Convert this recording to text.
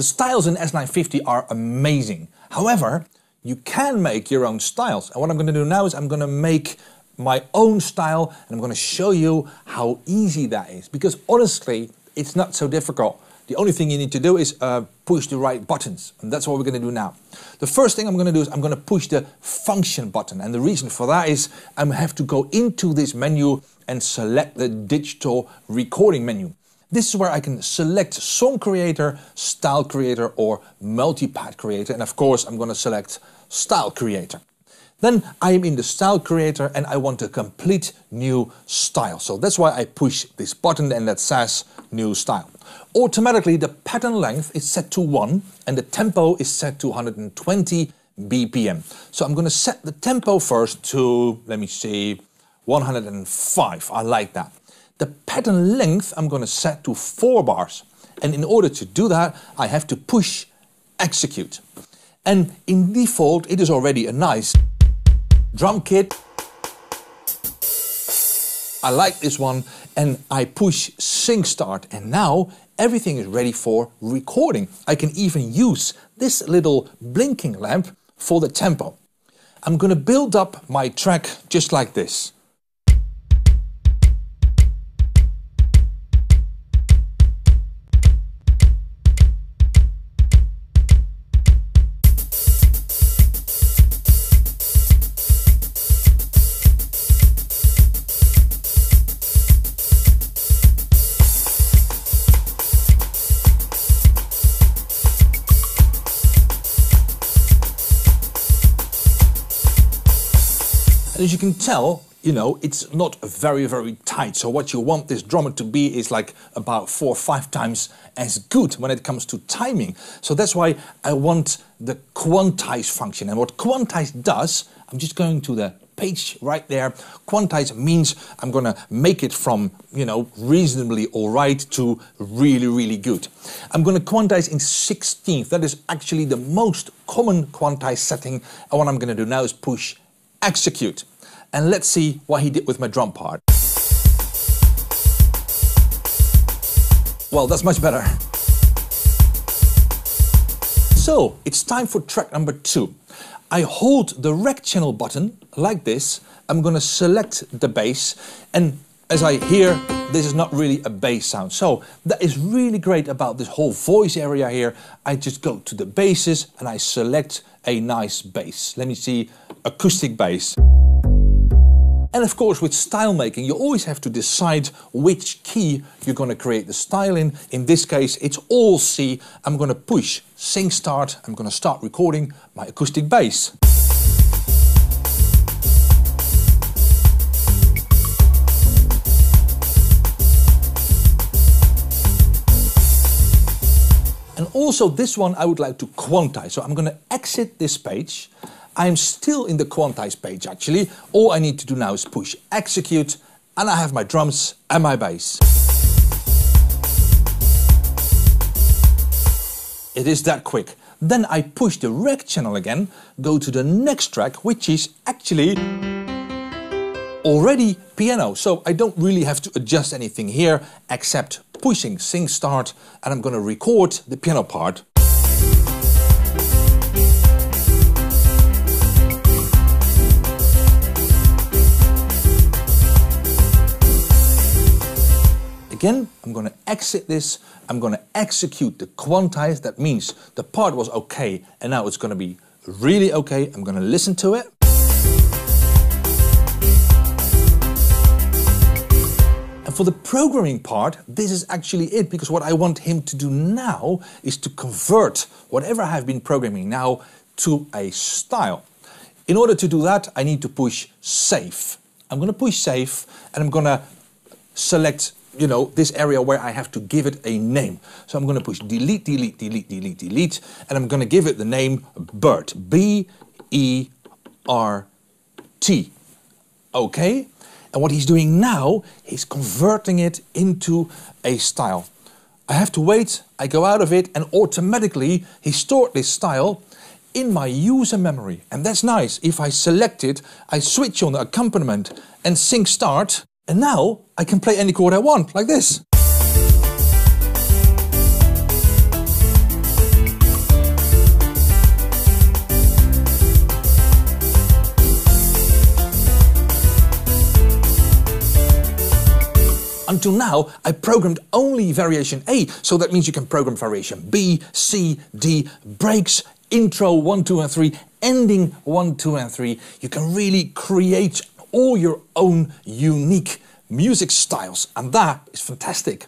The styles in S950 are amazing. However, you can make your own styles. And what I'm going to do now is I'm going to make my own style, and I'm going to show you how easy that is. Because honestly, it's not so difficult. The only thing you need to do is push the right buttons, and that's what we're going to do now. The first thing I'm going to do is I'm going to push the function button, and the reason for that is I have to go into this menu and select the digital recording menu. This is where I can select song creator, style creator, or multi-pad creator, and of course I'm going to select style creator. Then I am in the style creator and I want a complete new style. So that's why I push this button and that says new style. Automatically the pattern length is set to 1 and the tempo is set to 120 BPM. So I'm going to set the tempo first to, let me see, 105. I like that. The pattern length I'm going to set to 4 bars. And in order to do that, I have to push execute. And in default, it is already a nice drum kit. I like this one, and I push sync start, and now everything is ready for recording. I can even use this little blinking lamp for the tempo. I'm going to build up my track just like this. As you can tell, it's not very, very tight. So what you want this drummer to be is like about 4 or 5 times as good when it comes to timing. So that's why I want the quantize function. And what quantize does, I'm just going to the page right there. Quantize means I'm going to make it from, reasonably all right to really, really good. I'm going to quantize in 16th. That is actually the most common quantize setting. And what I'm going to do now is push execute. And let's see what he did with my drum part. Well, that's much better. So, it's time for track number 2. I hold the rec channel button like this. I'm going to select the bass, and as I hear, this is not really a bass sound. So that is really great about this whole voice area here. I just go to the basses and I select a nice bass. Let me see, acoustic bass. And of course, with style making, you always have to decide which key you're going to create the style in. In this case, it's all C. I'm going to push sync start. I'm going to start recording my acoustic bass. And also this one I would like to quantize. So I'm going to exit this page. I'm still in the quantize page actually. All I need to do now is push execute and I have my drums and my bass. It is that quick. Then I push the rec channel again, go to the next track, which is actually already piano. So I don't really have to adjust anything here except pushing sync start, and I'm going to record the piano part. Again, I'm going to exit this, I'm going to execute the quantize. That means the part was okay and now it's going to be really okay. I'm going to listen to it. And for the programming part, this is actually it, because what I want him to do now is to convert whatever I have been programming now to a style. In order to do that, I need to push save. I'm going to push save and I'm going to select this area where I have to give it a name. So I'm going to push delete, delete, delete, delete, delete, and I'm going to give it the name BERT. B-E-R-T. Okay? And what he's doing now, he's converting it into a style. I have to wait, I go out of it, and automatically he stored this style in my user memory. And that's nice. If I select it, I switch on the accompaniment and sync start, and now I can play any chord I want, like this. until now, I programmed only variation A, so that means you can program variation B, C, D, breaks, intro 1, 2 and 3, ending 1, 2 and 3. You can really create all your own unique music styles, and that is fantastic.